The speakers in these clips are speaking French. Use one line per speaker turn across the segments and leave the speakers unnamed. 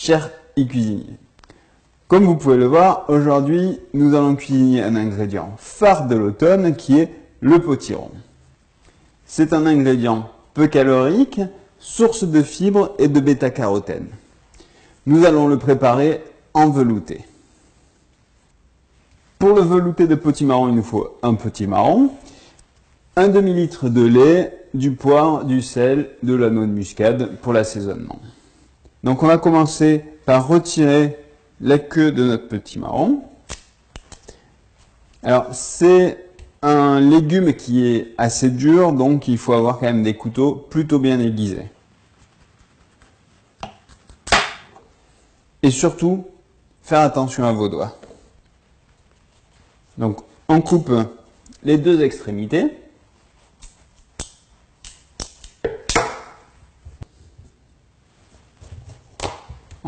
chers cuisiniers. Comme vous pouvez le voir, aujourd'hui, nous allons cuisiner un ingrédient phare de l'automne qui est le potiron. C'est un ingrédient peu calorique, source de fibres et de bêta-carotène. Nous allons le préparer en velouté. Pour le velouté de potimarron, il nous faut un potimarron, un demi-litre de lait, du poivre, du sel, de la noix de muscade pour l'assaisonnement. Donc on va commencer par retirer la queue de notre potimarron. Alors c'est un légume qui est assez dur, donc il faut avoir quand même des couteaux plutôt bien aiguisés. Et surtout, faire attention à vos doigts. Donc on coupe les deux extrémités.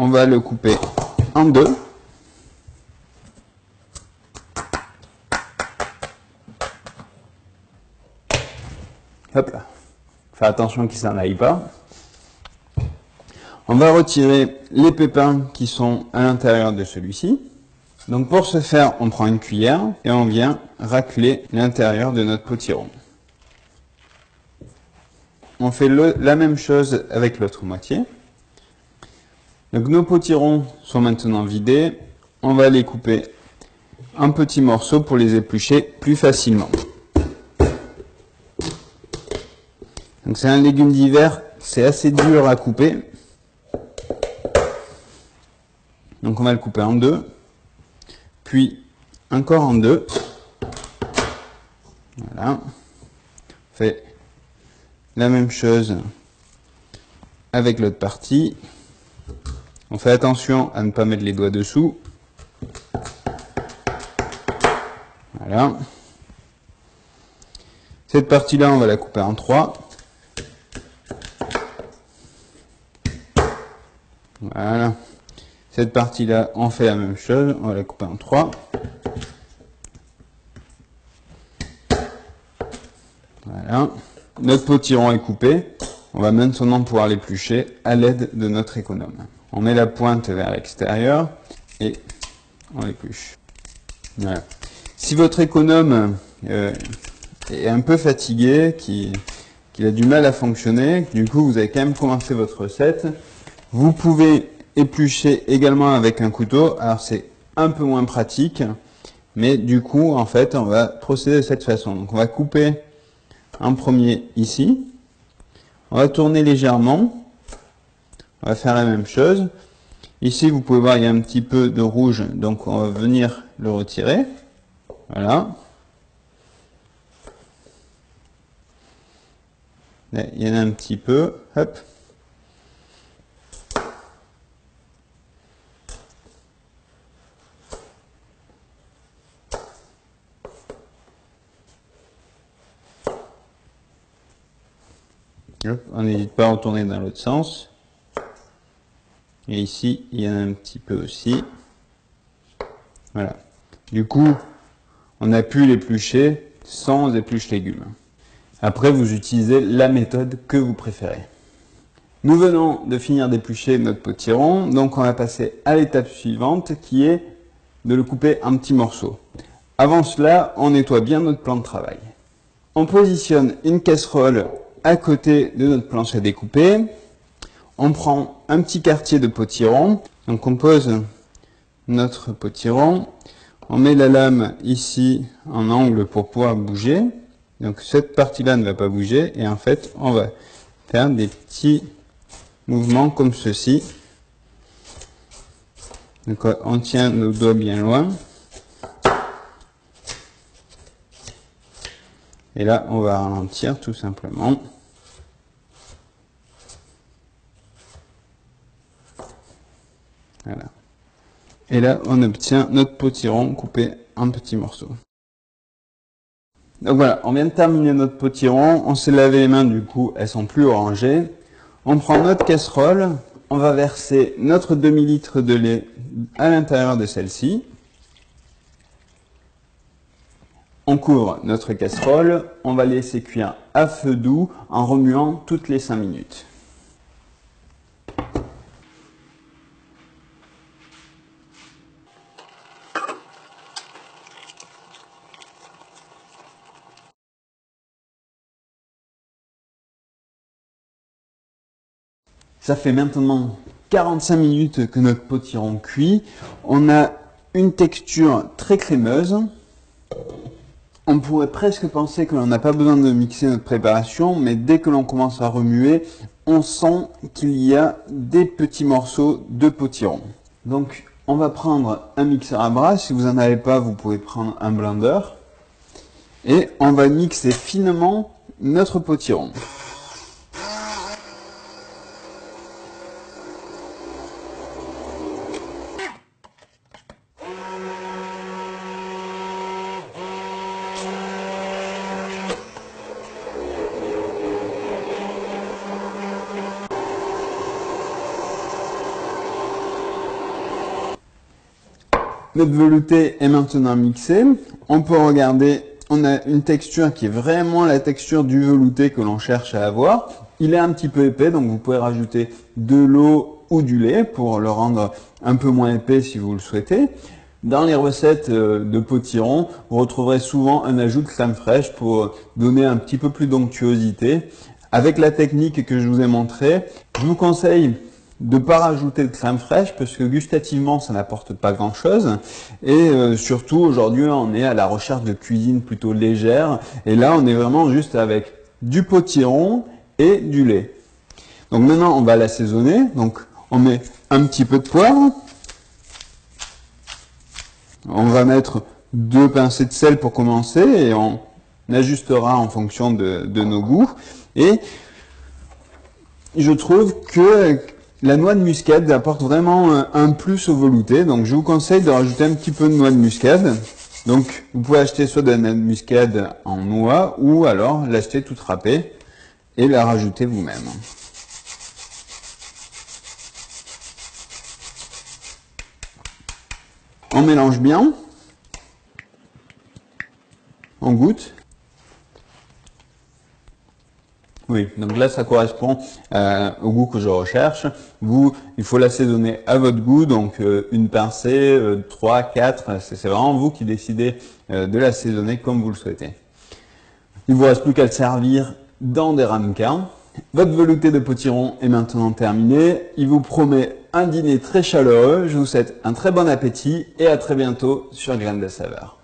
On va le couper en deux. Hop là. Fais attention qu'il ne s'en aille pas. On va retirer les pépins qui sont à l'intérieur de celui-ci. Donc pour ce faire, on prend une cuillère et on vient racler l'intérieur de notre potiron. On fait la même chose avec l'autre moitié. Donc nos potirons sont maintenant vidés. On va les couper en petits morceaux pour les éplucher plus facilement. Donc c'est un légume d'hiver, c'est assez dur à couper. Donc on va le couper en deux, puis encore en deux. Voilà. On fait la même chose avec l'autre partie. On fait attention à ne pas mettre les doigts dessous. Voilà. Cette partie-là, on va la couper en trois. Voilà. Cette partie-là, on fait la même chose. On va la couper en trois. Voilà. Notre potiron est coupé. On va maintenant pouvoir l'éplucher à l'aide de notre économe. On met la pointe vers l'extérieur et on l'épluche. Voilà. Si votre économe est un peu fatigué, qu'il a du mal à fonctionner, du coup vous avez quand même commencé votre recette, vous pouvez éplucher également avec un couteau. Alors c'est un peu moins pratique, mais du coup en fait on va procéder de cette façon. Donc on va couper en premier ici, on va tourner légèrement. On va faire la même chose. Ici, vous pouvez voir, il y a un petit peu de rouge, donc on va venir le retirer. Voilà. Là, il y en a un petit peu. Hop. Hop. On n'hésite pas à retourner dans l'autre sens. Et ici, il y en a un petit peu aussi. Voilà. Du coup, on a pu l'éplucher sans épluche légumes. Après, vous utilisez la méthode que vous préférez. Nous venons de finir d'éplucher notre potiron, donc on va passer à l'étape suivante qui est de le couper en petits morceaux. Avant cela, on nettoie bien notre plan de travail. On positionne une casserole à côté de notre planche à découper. On prend un petit quartier de potiron, donc on pose notre potiron, on met la lame ici en angle pour pouvoir bouger, donc cette partie-là ne va pas bouger, et en fait on va faire des petits mouvements comme ceci. Donc on tient nos doigts bien loin, et là on va ralentir tout simplement. Voilà. Et là, on obtient notre potiron coupé en petits morceaux. Donc voilà, on vient de terminer notre potiron. On s'est lavé les mains, du coup, elles sont plus orangées. On prend notre casserole. On va verser notre demi-litre de lait à l'intérieur de celle-ci. On couvre notre casserole. On va laisser cuire à feu doux en remuant toutes les 5 minutes. Ça fait maintenant 45 minutes que notre potiron cuit. On a une texture très crémeuse. On pourrait presque penser que l'on n'a pas besoin de mixer notre préparation, mais dès que l'on commence à remuer, on sent qu'il y a des petits morceaux de potiron. Donc, on va prendre un mixeur à bras. Si vous n'en avez pas, vous pouvez prendre un blender. Et on va mixer finement notre potiron. Notre velouté est maintenant mixé. On peut regarder, on a une texture qui est vraiment la texture du velouté que l'on cherche à avoir. Il est un petit peu épais, donc vous pouvez rajouter de l'eau ou du lait pour le rendre un peu moins épais si vous le souhaitez. Dans les recettes de potiron, vous retrouverez souvent un ajout de crème fraîche pour donner un petit peu plus d'onctuosité. Avec la technique que je vous ai montrée, je vous conseille de ne pas rajouter de crème fraîche parce que gustativement ça n'apporte pas grand chose et surtout aujourd'hui on est à la recherche de cuisine plutôt légère et là on est vraiment juste avec du potiron et du lait. Donc maintenant on va l'assaisonner, donc on met un petit peu de poivre, on va mettre 2 pincées de sel pour commencer et on ajustera en fonction de nos goûts et je trouve que la noix de muscade apporte vraiment un plus au velouté, donc je vous conseille de rajouter un petit peu de noix de muscade. Donc vous pouvez acheter soit de la noix de muscade en noix ou alors l'acheter toute râpée et la rajouter vous-même. On mélange bien, on goûte. Oui, donc là ça correspond au goût que je recherche. Vous, il faut l'assaisonner à votre goût, donc une pincée, 3, 4, c'est vraiment vous qui décidez de l'assaisonner comme vous le souhaitez. Il ne vous reste plus qu'à le servir dans des ramequins. Votre velouté de potiron est maintenant terminé. Il vous promet un dîner très chaleureux. Je vous souhaite un très bon appétit et à très bientôt sur Graines de Saveur.